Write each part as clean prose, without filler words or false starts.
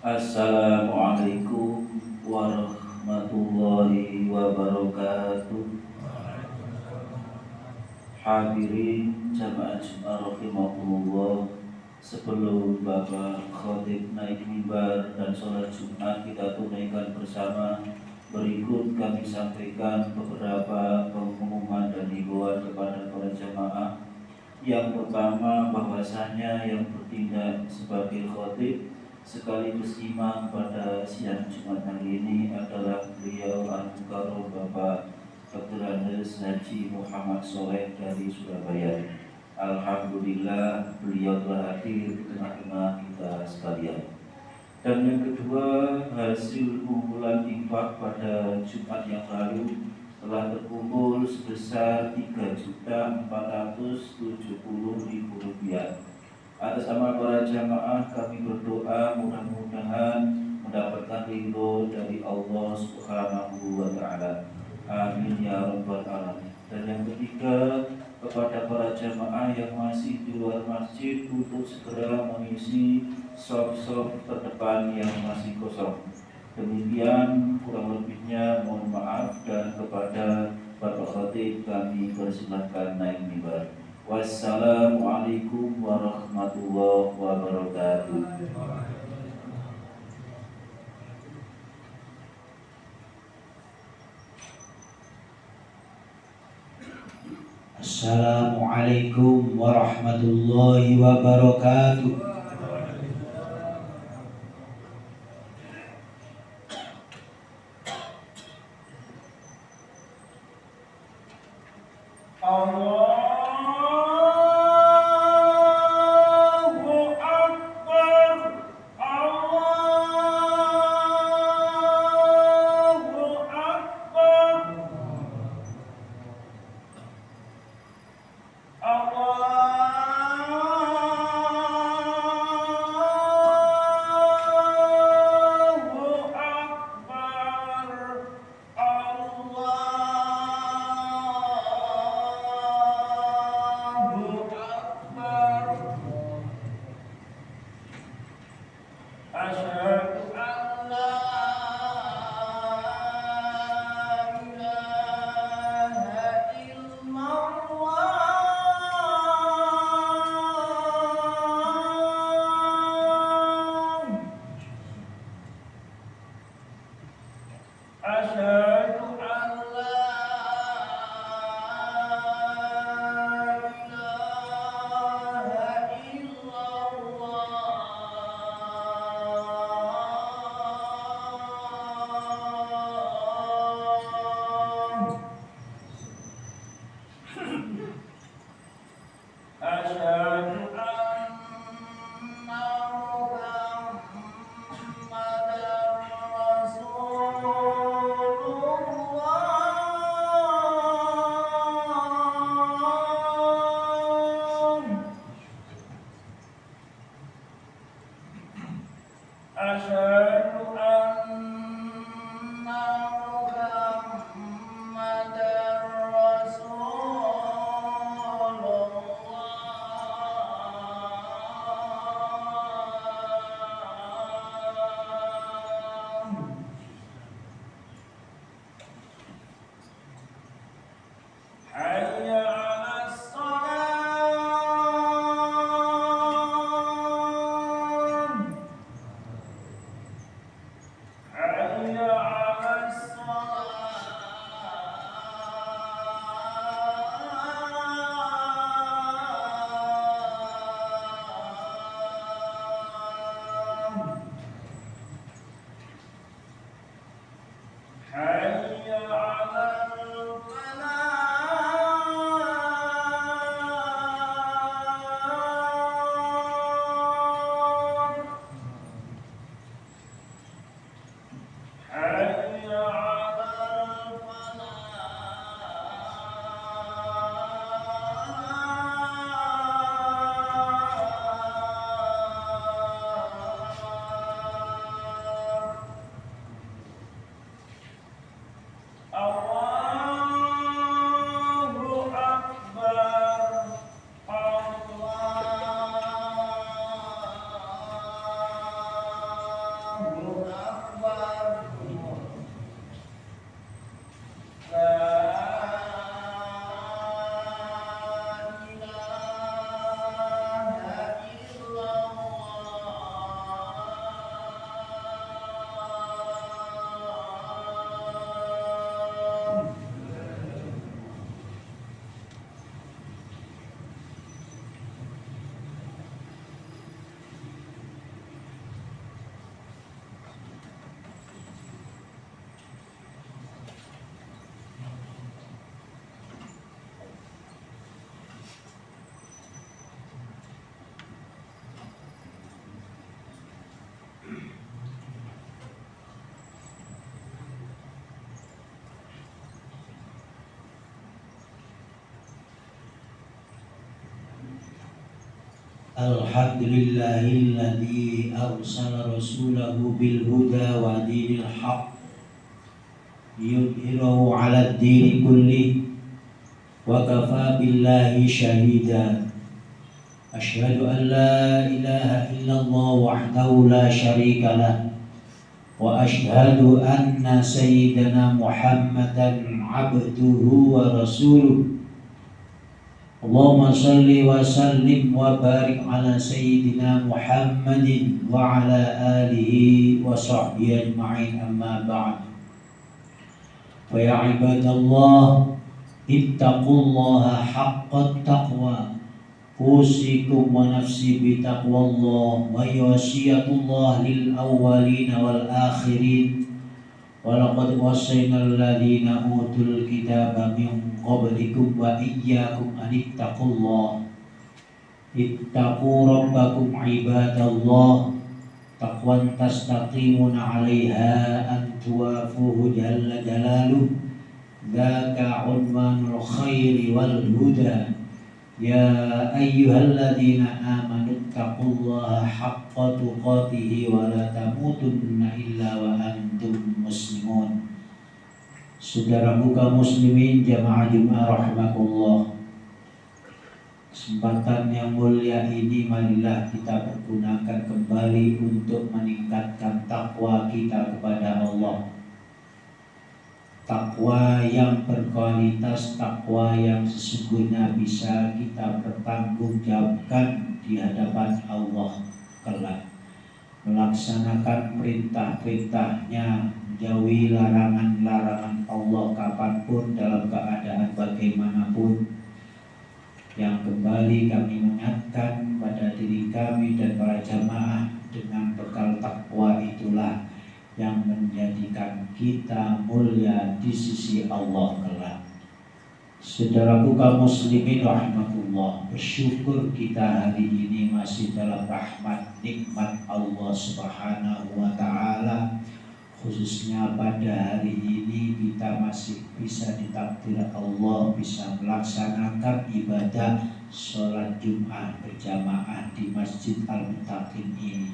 Assalamualaikum warahmatullahi wabarakatuh. Hadirin jamaah Jumat rahimakumullah. Sebelum Bapak Khatib naik mimbar dan sholat Jumat kita tunaikan bersama, berikut kami sampaikan beberapa pengumuman dan himbauan kepada para jamaah. Yang pertama, bahwasanya yang bertindak sebagai khatib sekaligus imam pada siang Jumat hari ini adalah beliau Al-Mukarram Bapak Dr. Andes Haji Muhammad Soleh dari Surabaya. Alhamdulillah beliau telah hadir di tengah-tengah kita sekalian. Dan yang kedua, hasil kumpulan infak pada Jumat yang lalu telah terkumpul sebesar Rp3.470.000. Atas nama para jamaah kami berdoa mudah-mudahan mendapatkan ridho dari Allah Subhanahu wa Ta'ala. Amin ya rabbal alamin. Dan yang ketiga, kepada para jamaah yang masih di luar masjid untuk segera mengisi shop-shop terdepan yang masih kosong. Demikian kurang lebihnya, mohon maaf, dan kepada Bapak Khatib kami persilahkan naik mimbar. Wassalamualaikum warahmatullahi wabarakatuh. Assalamualaikum warahmatullahi wabarakatuh. Alhamdulillahilladzi arsala rasulahu bil huda wa dinil haq yudhhirahu 'alad dini kulli wa kafa billahi shahida. Asyhadu an la ilaha illallah wahdahu la syarika lah wa asyhadu anna sayyidana Muhammadan 'abduhu wa rasuluh. Allahumma salli wa sallim wa barik ala sayyidina Muhammadin wa ala alihi wa sahbihi ajma'in, amma ba'd. Fa ya ibadallah, ittaqullaha haqqat taqwa. Usikum wa nafsi bi taqwallah wa wasiyatullah lil awwalin wal akhirin. Walaqad wasaynal ladzina utul kitaba min qablikum wa iyyakum an ittaqullah. Ittaqu rabbakum ibadallah taqwan tastaqimuna 'alaiha an tuwafuhu jalla jalaluh. Dzaka unwanul khairi wal huda. Ya ayyuhalladzina amanu taqullaha haqqa tuqatih wa la tamutunna illa wa antum muslimun. Saudaraku kaum muslimin jamaah Jumat rahimakumullah. Kesempatan yang mulia ini marilah kita pergunakan kembali untuk meningkatkan takwa kita kepada Allah. Takwa yang berkualitas, takwa yang sesungguhnya bisa kita pertanggungjawabkan di hadapan Allah kelak. Melaksanakan perintah-perintahnya, menjauhi larangan-larangan Allah kapanpun, dalam keadaan bagaimanapun. Yang kembali kami mengingatkan pada diri kami dan para jamaah, dengan bekal takwa itulah yang menjadikan kita mulia di sisi Allah kelak. Saudaraku kaum muslimin rahimakumullah, bersyukur kita hari ini masih dalam rahmat nikmat Allah Subhanahu wa taala. Khususnya pada hari ini kita masih bisa ditakdir Allah bisa melaksanakan ibadah sholat Jumat berjamaah di Masjid Al-Muttaqin ini.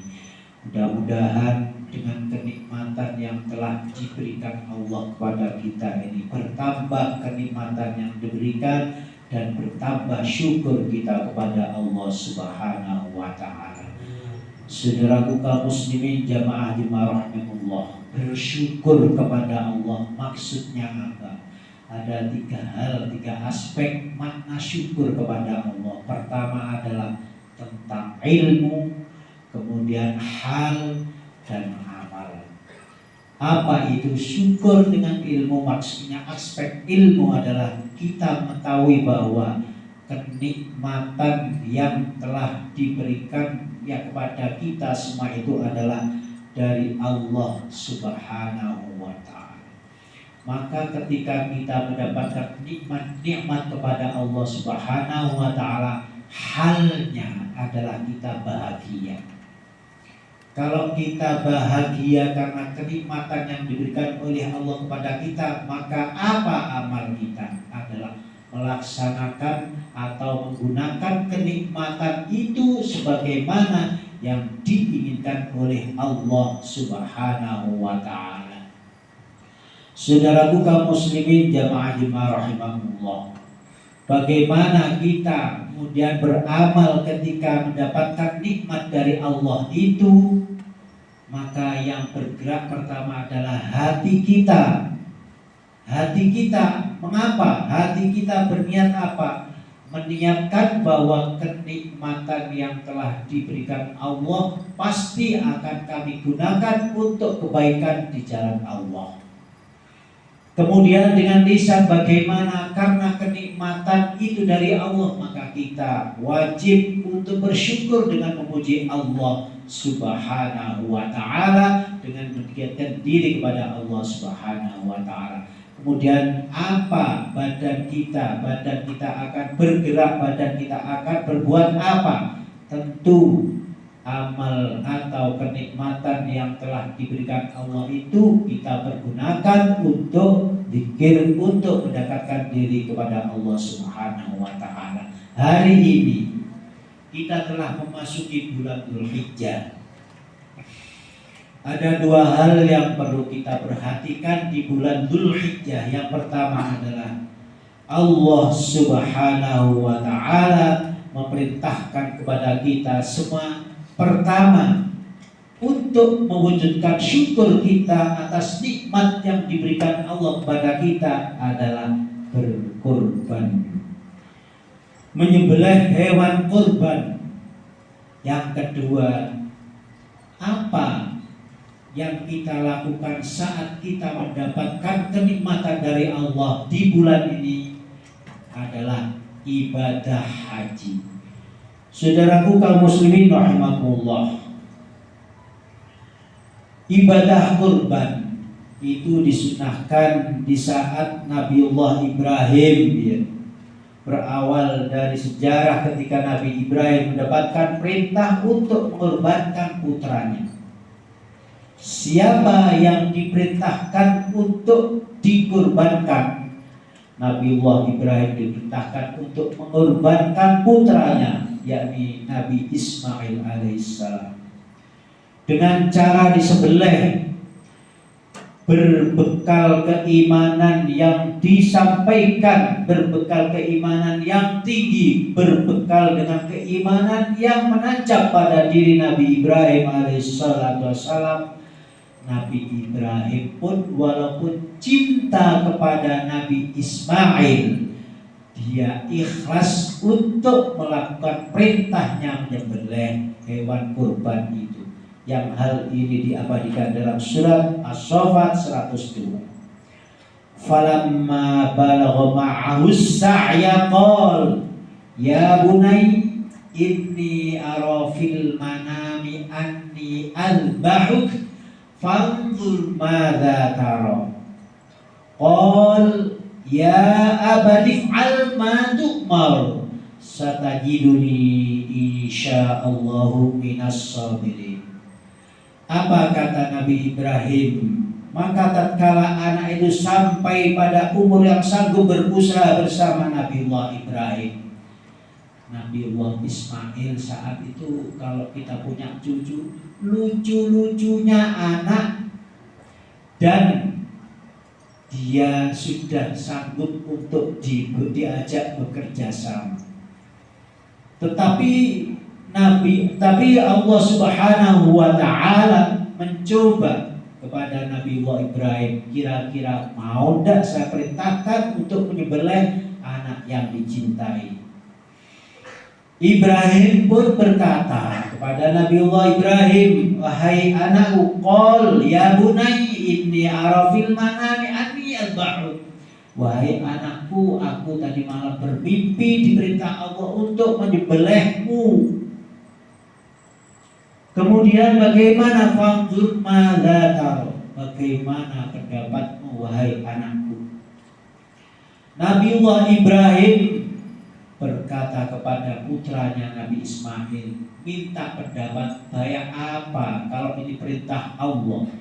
Mudah-mudahan dengan kenikmatan yang telah diberikan Allah kepada kita ini, bertambah kenikmatan yang diberikan dan bertambah syukur kita kepada Allah Subhanahu wa taala. Saudaraku kaum muslimin jamaah rahimakumullah, bersyukur kepada Allah maksudnya apa? Ada tiga aspek makna syukur kepada Allah. Pertama adalah tentang ilmu, kemudian hal, dan amal. Apa itu syukur dengan ilmu? Maksudnya aspek ilmu adalah kita mengetahui bahwa kenikmatan yang telah diberikan ya kepada kita semua itu adalah dari Allah Subhanahu wa ta'ala. Maka ketika kita mendapatkan nikmat kepada Allah Subhanahu wa ta'ala, halnya adalah kita bahagia. Kalau kita bahagia karena kenikmatan yang diberikan oleh Allah kepada kita, maka apa amal kita? Adalah melaksanakan atau menggunakan kenikmatan itu sebagaimana yang diinginkan oleh Allah Subhanahu wa ta'ala. Saudaraku kaum muslimin jamaah rahimahumullah, bagaimana kita kemudian beramal ketika mendapatkan nikmat dari Allah itu? Maka yang bergerak pertama adalah hati kita. Hati kita, mengapa? Hati kita berniat apa? Meniatkan bahwa kenikmatan yang telah diberikan Allah pasti akan kami gunakan untuk kebaikan di jalan Allah. Kemudian dengan lisan bagaimana? Karena kenikmatan itu dari Allah, maka kita wajib untuk bersyukur dengan memuji Allah Subhanahu wa ta'ala, dengan mendekatkan diri kepada Allah Subhanahu wa ta'ala. Kemudian apa? Badan kita akan bergerak, badan kita akan berbuat apa? Tentu amal atau kenikmatan yang telah diberikan Allah itu kita pergunakan untuk zikir, untuk mendekatkan diri kepada Allah Subhanahu wa ta'ala. Hari ini kita telah memasuki bulan Dzulhijjah. Ada dua hal yang perlu kita perhatikan di bulan Dzulhijjah. Yang pertama adalah Allah Subhanahu wa Ta'ala memerintahkan kepada kita semua, pertama, untuk mewujudkan syukur kita atas nikmat yang diberikan Allah kepada kita adalah berkorban, menyembelih hewan kurban. Yang kedua, apa yang kita lakukan saat kita mendapatkan kenikmatan dari Allah di bulan ini adalah ibadah haji. Saudaraku kaum muslimin rahimakumullah, ibadah kurban itu disunahkan di saat Nabiullah Ibrahim, ya. Berawal dari sejarah ketika Nabi Ibrahim mendapatkan perintah untuk mengorbankan putranya. Siapa yang diperintahkan untuk dikurbankan? Nabiullah Ibrahim diperintahkan untuk mengorbankan putranya, yakni Nabi Ismail alaihissalam, dengan cara disembelih berbekal keimanan yang disampaikan, berbekal keimanan yang tinggi, berbekal dengan keimanan yang menancap pada diri Nabi Ibrahim alaihissalam. Nabi Ibrahim pun walaupun cinta kepada Nabi Ismail, dia ikhlas untuk melakukan perintahnya menyembelih hewan kurban itu. Yang hal ini diabadikan dalam surat As-Saffat 102. Falamma balagha ma'ahu as-sa'ya qala ya bunay inni ara fil manami anni albahuk fanzur madza tara. Qala ya abadi fa'al ma tu'mar satajiduni insyaallahu minas sabirin. Apa kata Nabi Ibrahim? Maka tatkala anak itu sampai pada umur yang sanggup berusaha bersama Nabiullah Ibrahim, Nabiullah Ismail saat itu, kalau kita punya cucu, lucu-lucunya anak, dan dia sudah sanggup untuk diajak bekerja sama. Tetapi Allah Subhanahu wa Ta'ala mencoba kepada Nabiullah Ibrahim, kira-kira mau tidak saya perintahkan untuk menyembelih anak yang dicintai. Ibrahim pun berkata kepada Nabiullah Ibrahim, wahai anakku, qol ya bunai inni ara fil manami anni adbahuk. Wahai anakku, aku tadi malam bermimpi diperintah Allah untuk menyembelihmu. Kemudian bagaimana? Fanzur madza tara. Bagaimana pendapatmu wahai anakku? Nabiullah Ibrahim berkata kepada putranya Nabi Ismail, minta pendapat saya apa kalau ini perintah Allah.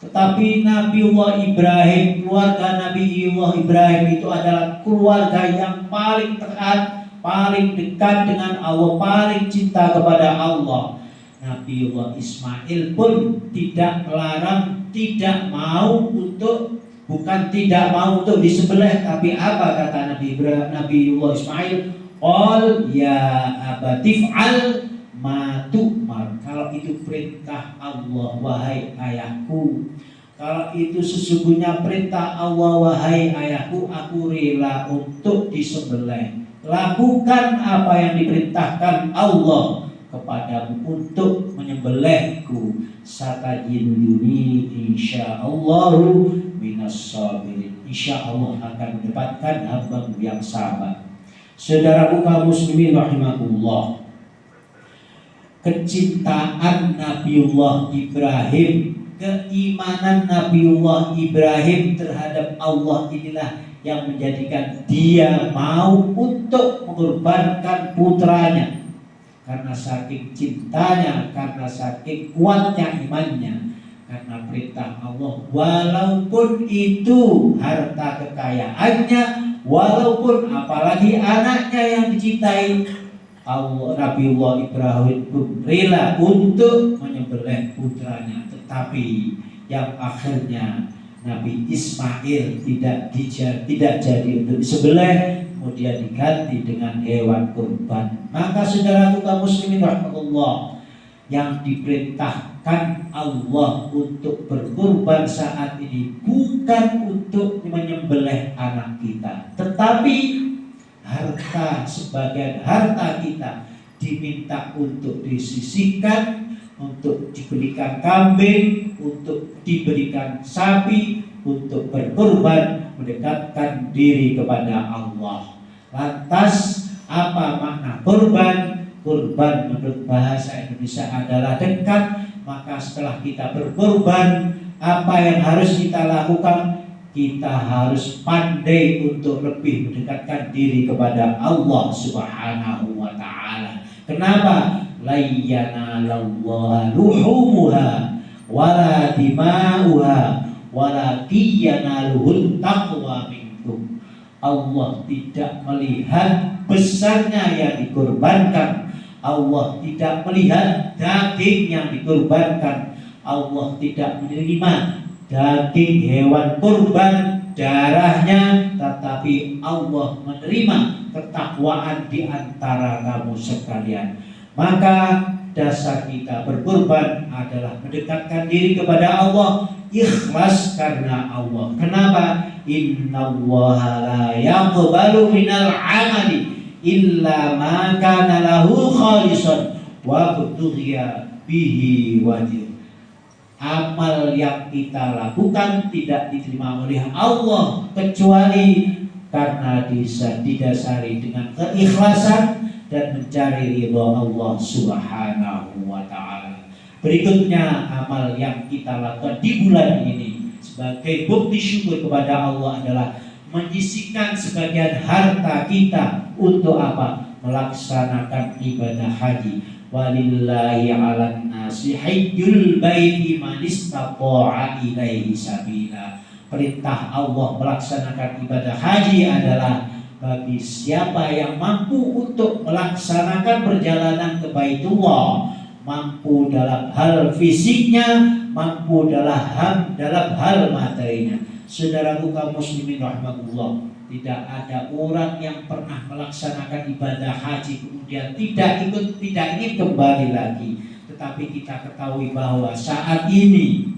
Tetapi Nabiullah Ibrahim, keluarga Nabiullah Ibrahim itu adalah keluarga yang paling taat, paling dekat dengan Allah, paling cinta kepada Allah. Nabiullah Ismail pun tidak melarang, tidak mau untuk, bukan tidak mau untuk disembelih, tapi apa kata Nabiullah Ismail? Qal ya abati fa'al ma tu'mar. Kalau itu perintah Allah wahai ayahku, kalau itu sesungguhnya perintah Allah wahai ayahku, aku rela untuk disembelih. Lakukan apa yang diperintahkan Allah kepadamu untuk menyembelihku. Satajiduni insyaallahu minas sabirin. Insyaallah akan mendapatkan hamba yang sabar. Saudaraku kaum muslimin rahimakumullah, kecintaan Nabiullah Ibrahim, keimanan Nabiullah Ibrahim terhadap Allah inilah yang menjadikan dia mau untuk mengorbankan putranya. Karena saking cintanya, karena saking kuatnya imannya, karena perintah Allah, walaupun itu harta kekayaannya, walaupun apalagi anaknya yang dicintai, Nabiullah Ibrahim pun rela untuk menyembelih putranya, tetapi yang akhirnya Nabi Ismail tidak jadi untuk disembelih, kemudian diganti dengan hewan kurban. Maka saudara kaum muslimin rahmatullah, yang diperintahkan Allah untuk berkurban saat ini bukan untuk menyembelih anak kita, tetapi harta, sebagian harta kita diminta untuk disisihkan, untuk diberikan kambing, untuk diberikan sapi, untuk berkorban mendekatkan diri kepada Allah. Lantas apa makna korban? Korban menurut bahasa Indonesia adalah dekat. Maka setelah kita berkorban, apa yang harus kita lakukan? Kita harus pandai untuk lebih mendekatkan diri kepada Allah Subhanahu wa ta'ala. Kenapa? La yanalallaha luhumuha wala dima'uha walakin yanaluhut taqwa minkum. Allah tidak melihat besarnya yang dikorbankan, Allah tidak melihat daging yang dikorbankan, Allah tidak menerima daging hewan kurban, darahnya, tetapi Allah menerima ketakwaan di antara kamu sekalian. Maka dasar kita berkurban adalah mendekatkan diri kepada Allah, ikhlas karena Allah. Kenapa? Innallaha la yaqbalu minal amali illa ma kana lahu khalisan wa butughiya bihi wajib. Amal yang kita lakukan tidak diterima oleh Allah kecuali karena didasari dengan keikhlasan dan mencari ridha Allah Subhanahu wa ta'ala. Berikutnya, amal yang kita lakukan di bulan ini sebagai bukti syukur kepada Allah adalah menyisihkan sebagian harta kita untuk apa? Melaksanakan ibadah haji. Walillahi 'alan nasi hajjul baiti man istata'a ilaihi sabila. Perintah Allah melaksanakan ibadah haji adalah bagi siapa yang mampu untuk melaksanakan perjalanan ke Baitullah, mampu dalam hal fisiknya, mampu dalam hal materinya. Saudaraku kaum muslimin rahmatullah, tidak ada orang yang pernah melaksanakan ibadah haji kemudian tidak ingin kembali lagi. Tetapi kita ketahui bahwa saat ini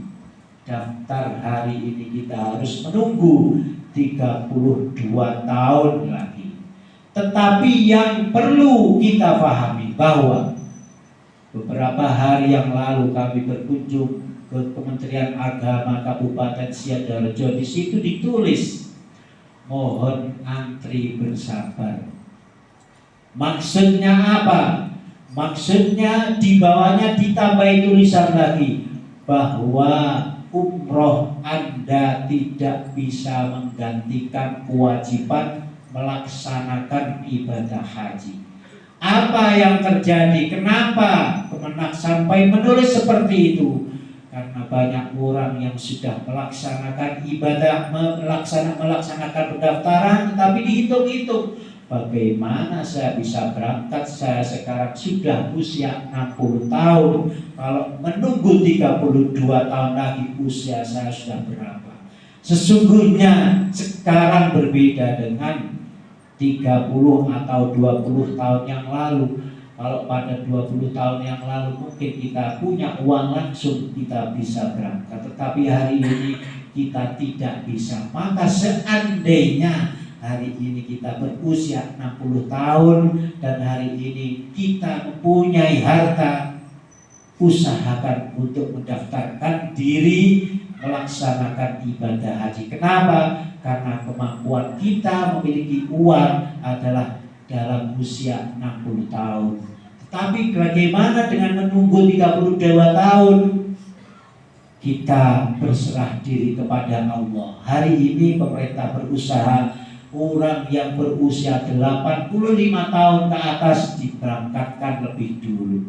daftar hari ini kita harus menunggu 32 tahun lagi. Tetapi yang perlu kita pahami bahwa beberapa hari yang lalu kami berkunjung ke Kementerian Agama Kabupaten Sidoarjo. Di situ ditulis mohon antri bersabar. Maksudnya apa? Maksudnya di bawahnya ditambahi tulisan lagi bahwa umroh Anda tidak bisa menggantikan kewajiban melaksanakan ibadah haji. Apa yang terjadi? Kenapa Kemenak sampai menulis seperti itu? Karena banyak orang yang sudah melaksanakan ibadah, melaksanakan pendaftaran, tetapi dihitung-hitung, bagaimana saya bisa berangkat? Saya sekarang sudah usia 60 tahun. Kalau menunggu 32 tahun lagi, usia saya sudah berapa? Sesungguhnya sekarang berbeda dengan 30 atau 20 tahun yang lalu. Kalau pada 20 tahun yang lalu mungkin kita punya uang langsung kita bisa berangkat, tetapi hari ini kita tidak bisa. Maka seandainya hari ini kita berusia 60 tahun dan hari ini kita mempunyai harta, usahakan untuk mendaftarkan diri melaksanakan ibadah haji. Kenapa? Karena kemampuan kita memiliki uang adalah dalam usia 60 tahun. Tetapi bagaimana dengan menunggu 32 tahun? Kita berserah diri kepada Allah. Hari ini pemerintah berusaha orang yang berusia 85 tahun ke atas diberangkatkan lebih dulu.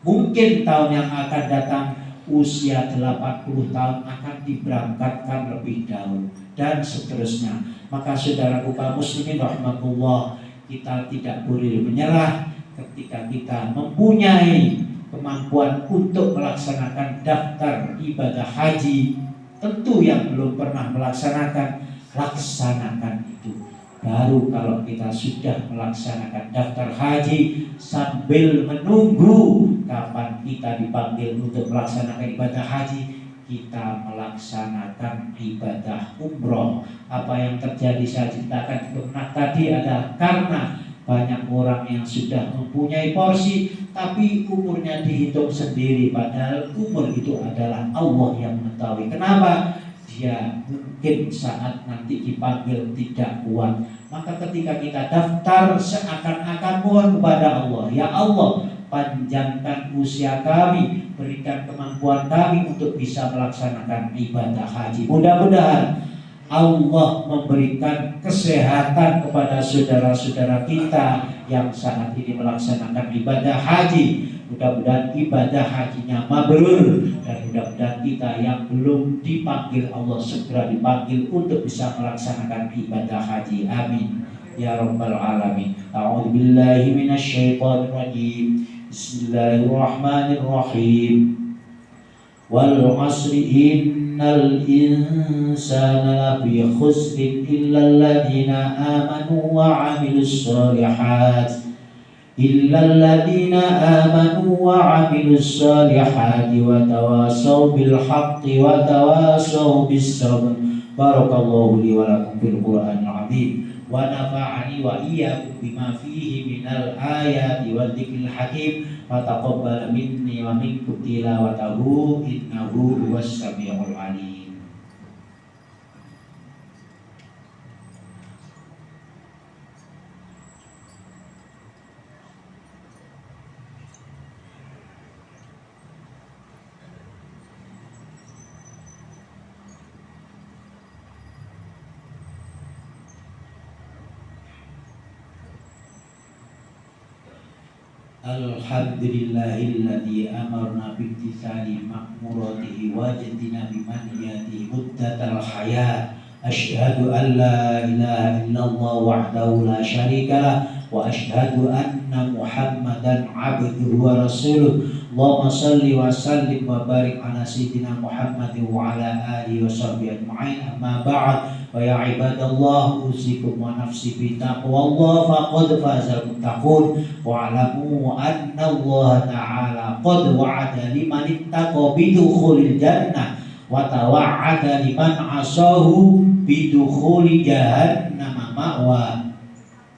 Mungkin tahun yang akan datang usia 80 tahun akan diberangkatkan lebih dahulu dan seterusnya. Maka saudaraku kaum muslimin rahmatullah, kita tidak boleh menyerah, ketika kita mempunyai kemampuan untuk melaksanakan daftar ibadah haji, tentu yang belum pernah melaksanakan, laksanakan itu. Baru kalau kita sudah melaksanakan daftar haji sambil menunggu kapan kita dipanggil untuk melaksanakan ibadah haji, kita melaksanakan ibadah umroh. Apa yang terjadi saya ceritakan di benak tadi adalah karena banyak orang yang sudah mempunyai porsi tapi umurnya dihitung sendiri, padahal umur itu adalah Allah yang mengetahui. Kenapa? Dia mungkin saat nanti dipanggil tidak kuat. Maka ketika kita daftar seakan-akan mohon kepada Allah, ya Allah, panjangkan usia kami, berikan kemampuan kami untuk bisa melaksanakan ibadah haji. Mudah-mudahan Allah memberikan kesehatan kepada saudara-saudara kita yang saat ini melaksanakan ibadah haji. Mudah-mudahan ibadah hajinya mabrur, dan mudah-mudahan kita yang belum dipanggil Allah segera dipanggil untuk bisa melaksanakan ibadah haji. Amin ya rabbal alamin. A'udzubillahi minasyaitonir rajim. Bismillahirrahmanirrahim. Wal 'asri innal insana lafi khusrin illal ladzina amanu wa 'amilus shalihat wa tawasaw bil haqqi wa tawasaw bis sabr. Barakallahu li wa lakum fil Qur'anil 'azim wa nafa'ani wa iyyakum bima fihi minal ayati wal dzikril hakim. Wa taqabbal minni wa minkum tilawatahu innahu huwas samiul alim. Alhamdulillahilladzi amarna bimtithali ma'muratihi wa jadina bimanhiyatihi muddatal hayat. Asyhadu an la ilaha illallah wahdahu la syarika lah wa asyhadu anna Muhammadan abduhu wa rasuluh. Allahumma shalli wa sallim wa barik ala sayyidina Muhammadin wa ala alihi wa sahbihi ajma'in. Amma ba'd. Wa ya ibadallah, usikum wa nafsi bi taqwallah faqad fazal muttaqun. Wa alamu anna Allah ta'ala qad wa'ada liman ittaqa bidukhulil jannah wa tawa'ada liman asahu bidukhuli jahannam ma'wa.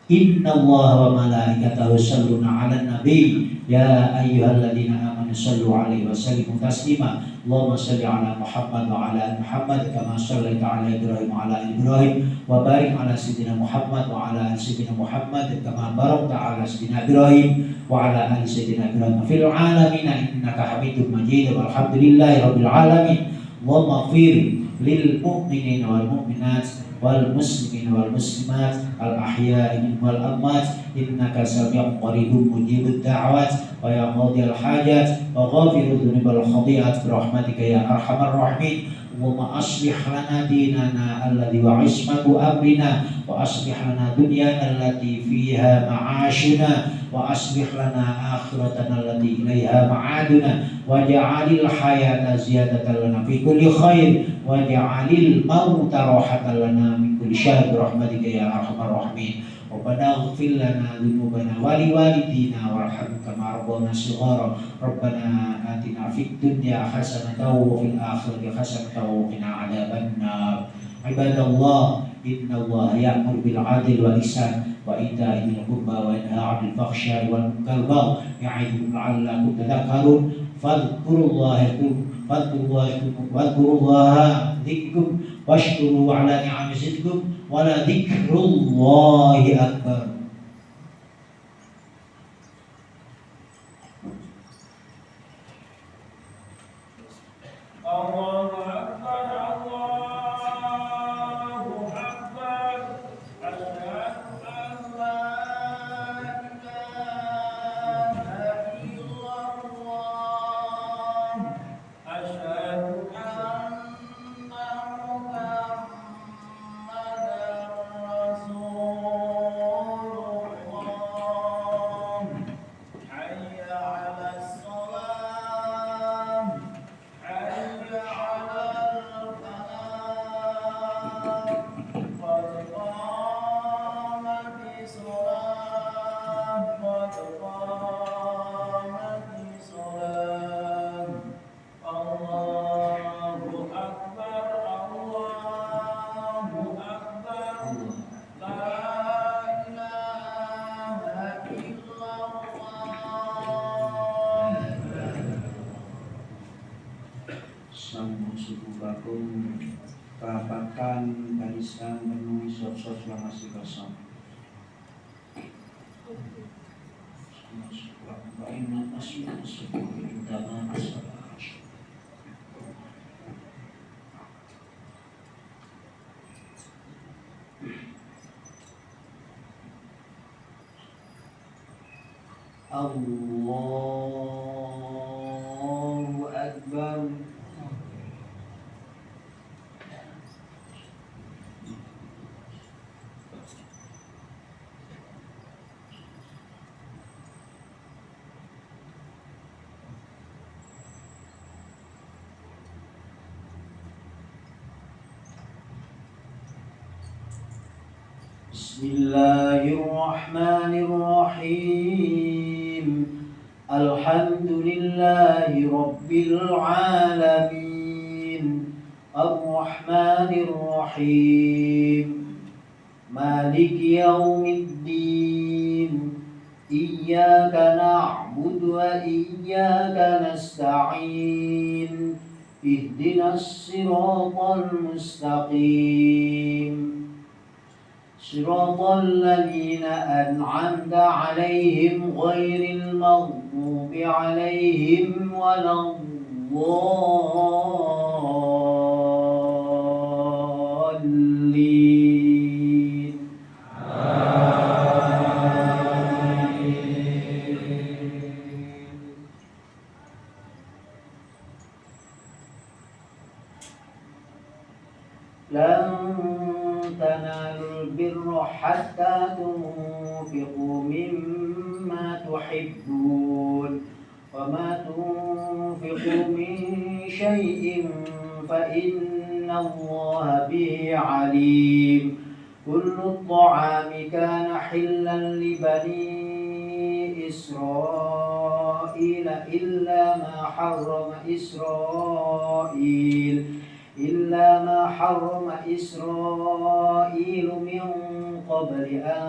Inna Allah wa malaikatahu yusholluna 'alan nabi ya ayyuhalladzina amanu shallu 'alaihi wa sallimu taslima. Allahumma shalli 'ala Muhammad wa 'ala ali Muhammad kama shallaita 'ala Ibrahim wa 'ala ali Ibrahim wa barik 'ala sayyidina Muhammad wa 'ala ali sayyidina Muhammad kama barakta 'ala sayyidina Ibrahim wa 'ala ali sayyidina Ibrahim fil 'alamin innaka Hamidum Majid. Walhamdulillahi rabbil alamin. Allahumma ighfir lil mu'minin wal mu'minat wal muslimin wal muslimat al ahya'i wal amwat innaka sami'un qaribun mujibud da'awat wa ya qadhiyal hajat wa ghafirudz dzunubi wal khati'at bi rahmatika ya arhamar rahimin. Allahumma aslih lana dinana alladzi wa ismatu amrina wa aslih lana dunyana allati fiha ma'ashuna wa aslih lana akhiratana allati ilaiha ma'aduna waj'alil hayata ziyadatan lana fi kulli khair waj'alil mauta rahatan lana min kulli syarr bi rahmatika ya arhamar rahimin. Rabbana ighfir lana dzunubana wa liwalidina warhamna kama rabbana shighara. Rabbana atina fid dunya hasanatan wa fil akhirati hasanatan wa qina adzabannar. Ibadallah, innallaha ya'muru bil 'adli wal ihsan wa ita'i dzil qurba wa yanha 'anil fahsya'i wal munkari wal baghi ya'idukum la'allakum tadhakkarun. Fadhkurullaha dzikrukum washkuru 'ala ni'ami zidkum wa la dzikrullahi akbar. Allahu akbar, Allahu akbar. Asyhadu an la ilaha illallah. Asyhadu anna Muhammadan rasulullah. rapatkan barisan penuhi sop-sop yang masih kosong. Allahu Akbar. Bismillahirrahmanirrahim. Alhamdulillahi Rabbil Alamin. Ar-Rahmanir-Rahim. Maliki Yawmiddin. Iyyaka na'budu wa iyyaka nasta'in. Ihdinas siratal mustaqim. صراط الذين أنعمت عليهم غير المغضوب عليهم ولا الضالين. لن تنالوا البر حتى تنفقوا مما تحبون وما تنفقوا من شيء فإن الله به عليم. كل الطعام كان حلا لبني إسرائيل إلا ما حرم إسرائيل من قبل أن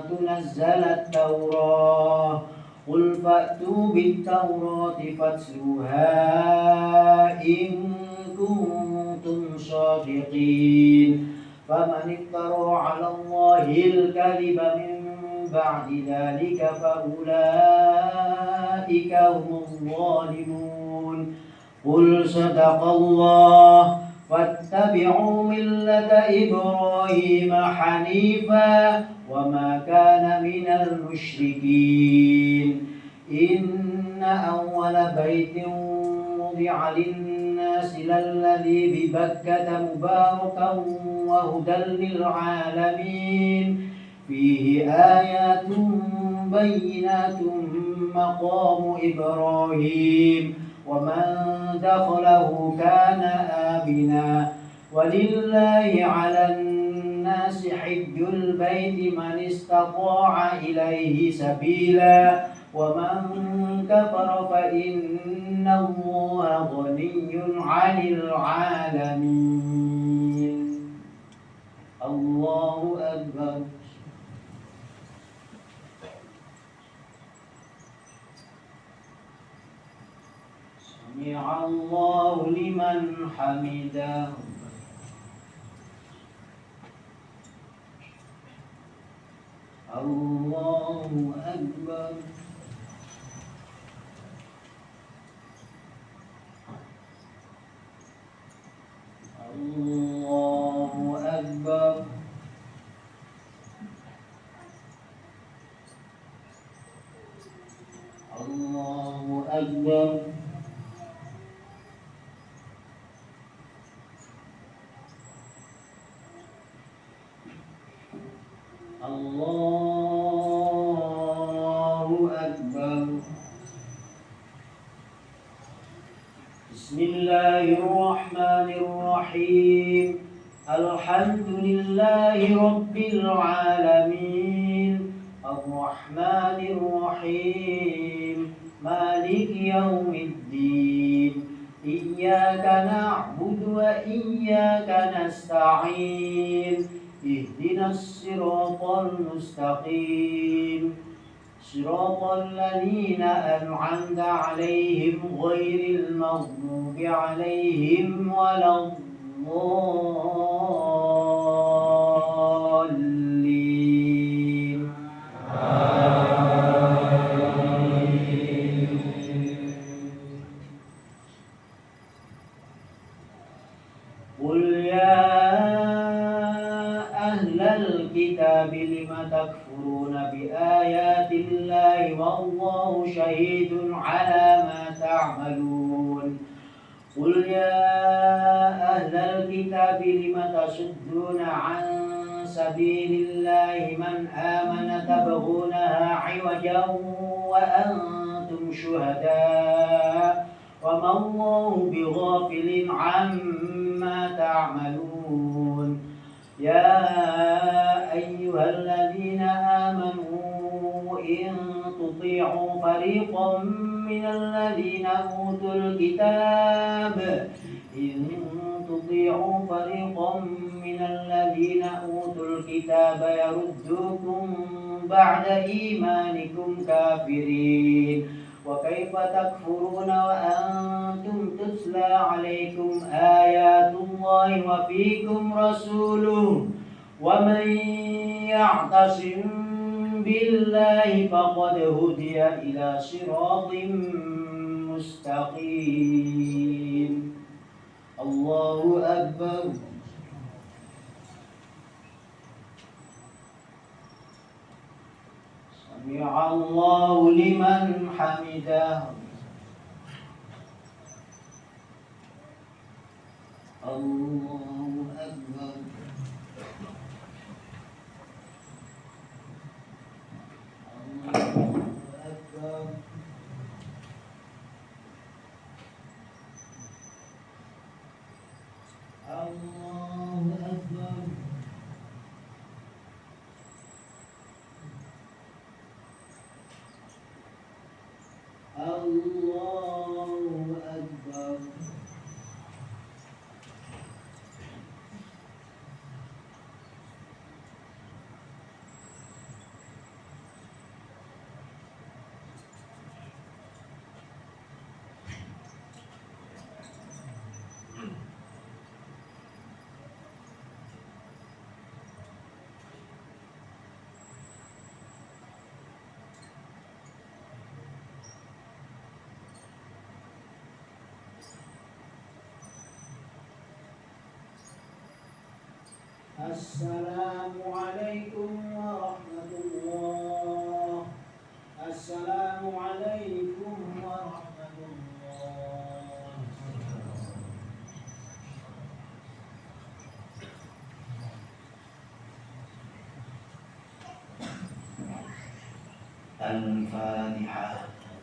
تنزل التوراة. قل فأتوا بالتوراة فاتلوها إن كنتم صادقين. فمن افترى على الله الكذب من بعد ذلك فأولئك هم الظالمون. قل صدق الله فاتبعوا ملة إبراهيم حنيفا وما كان من المشركين. إن أول بيت وضع للناس للذي ببكة مباركا وهدى للعالمين. فيه آيات بينات مقام إبراهيم ومن دخله كان آمنا. ولله على الناس حج البيت من استطاع إليه سبيلا ومن كفر فإن الله غني عن العالمين. الله أكبر. سمع الله لمن حمده. الله أكبر. الله أكبر. الله أكبر. الله أكبر. بسم الله الرحمن الرحيم. الحمد لله رب العالمين. الرحمن الرحيم. مالك يوم الدين. إياك نعبد وإياك نستعين. اهدنا الصراط المستقيم. صراط الذين أنعمت عليهم غير المغضوب عليهم ولا الضالين. الضالين. قل يا أهل الكتاب لم تكفرون بآيات الله والله شهيد على ما تعملون. قل يا أهل الكتاب لم تصدون عن سبيل الله من آمن تبغونها عوجا وأنتم شهداء وما الله بغافل عما تعملون. يا أيها الذين آمنوا إن تطيعوا فريقا من الذين أوتوا الكتاب يردوكم بعد إيمانكم كافرين. وكيف تكفرون وأنتم تتلى عليكم آيات الله وفيكم رسوله ومن يعتصم بالله فقد هدي إلى صراط مستقيم. الله أكبر. سمع الله لمن حمده. الله أكبر. الله أكبر. الله أكبر. الله أكبر. السلام عليكم ورحمة الله. السلام عليكم ورحمة الله. الفاتحة.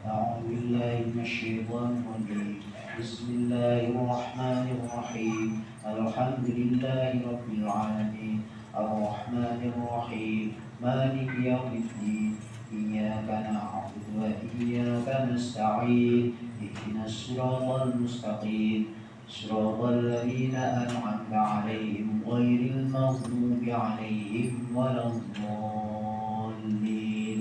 أعوذ بالله من الشيطان الرجيم. بسم الله الرحمن الرحيم. الحمد لله رب العالمين الرحمن الرحيم مالك يوم الدين إياك نعبد وإياك نستعين اهدنا الصراط المستقيم صراط الذين أنعمت عليهم غير المغضوب عليهم ولا الضالين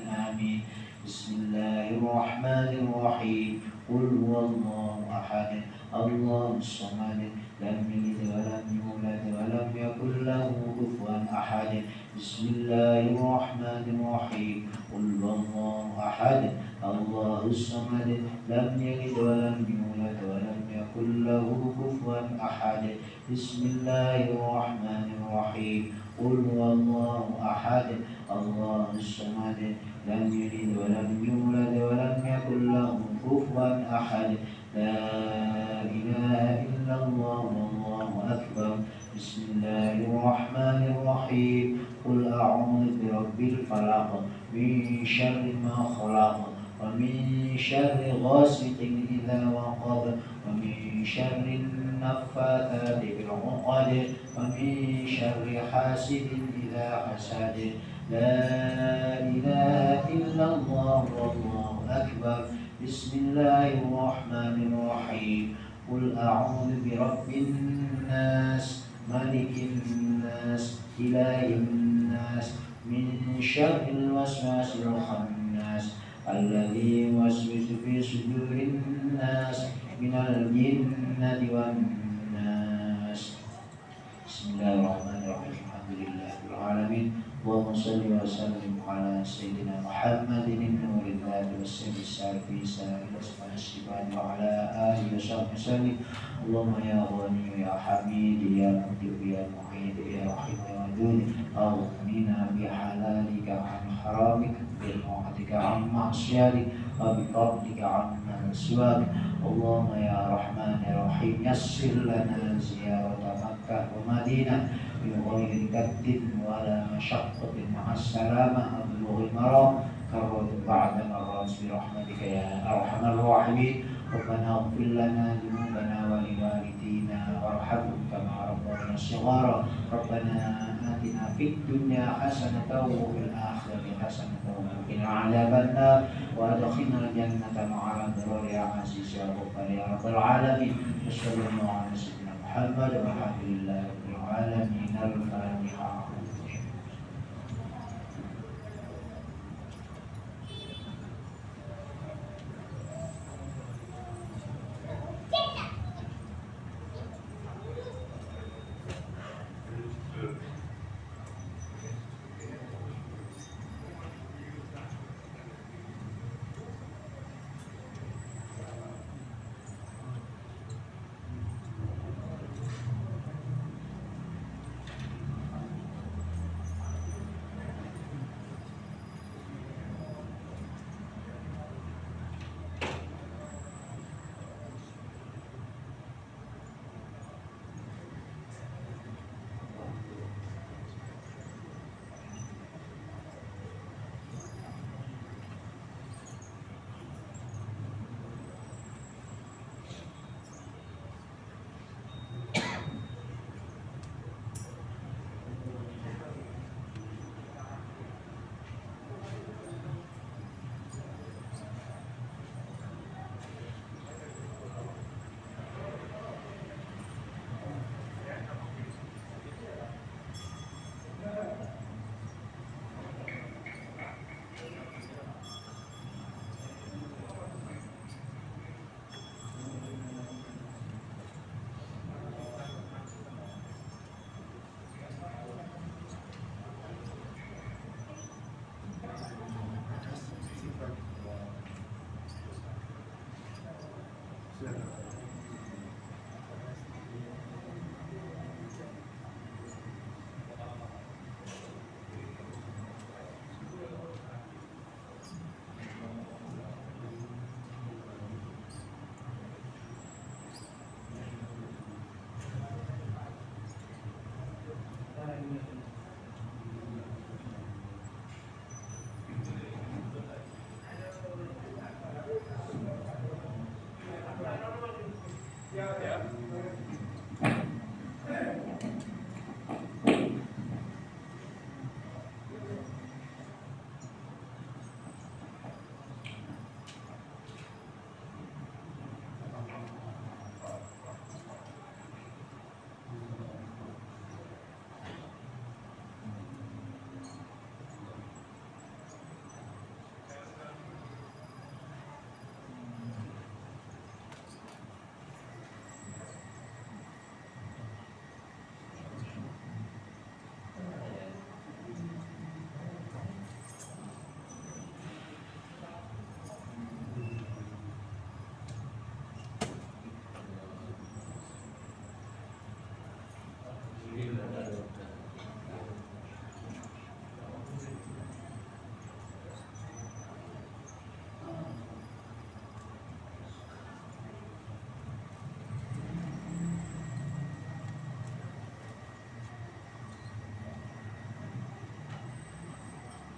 آمين. بسم الله الرحمن الرحيم. قل هو الله أحد الله الصمد لم يلد ولم يولد ولم يكن له كفوا أحد. بسم الله الرحمن الرحيم. قل هو الله أحد الله الصمد لم يلد ولم يولد ولم يكن له كفوا أحد. بسم الله الرحمن الرحيم. قل هو الله أحد الله الصمد لم يلد ولم يولد ولم يكن له كفوا أحد. لا إله إلا الله والله أكبر. بسم الله الرحمن الرحيم. قل أعوذ برب الفلق من شر ما خلق ومن شر غاسق إذا وقب ومن شر النفاثات في العقد ومن شر حاسد إذا حسد. لا إله إلا الله والله أكبر. بسم الله الرحمن الرحيم. قل أعوذ برب الناس ملك الناس إله الناس من شر الوسواس الخناس الذي يوسوس في صدور الناس من الجنة والناس. Bismillahirrahmanirrahim. Alhamdulillahirabbil alamin. Allahumma shalli wa sallim ala sayyidina Muhammadin nurillah wassalamu sarifi sa'il asma'i wa ala alihi wa sahbihi. Allahumma ya ghani ya hamid ya mujib ya mu'id ya rahim ya wadud. Aghnina bi halalika an haramik bil mu'atika an ma'syadik wa bi fadlika an siwak. Allahumma ya rahman ya rahim yassir lana ziyarata Makkah wa Madinah bi ghairi kaddin wa la masyaqqatin ma'as salamah ablughil maram karratu ba'da marrat bi rahmatika ya arhamar rahimin. Rabbana ighfir lana dhunubana wa li walidina warhamhum kama rabbayana shighara. Rabbana atina fid dunya hasanatan wa fil akhirati hasanatan wa qina adzabannar wa adkhilna al-jannata ma'al abrar ya aziz ya ghaffar ya rabbal alamin. Sallallahu alaihi wa sallam Muhammad wa alhamdulillahi rabbil alamin.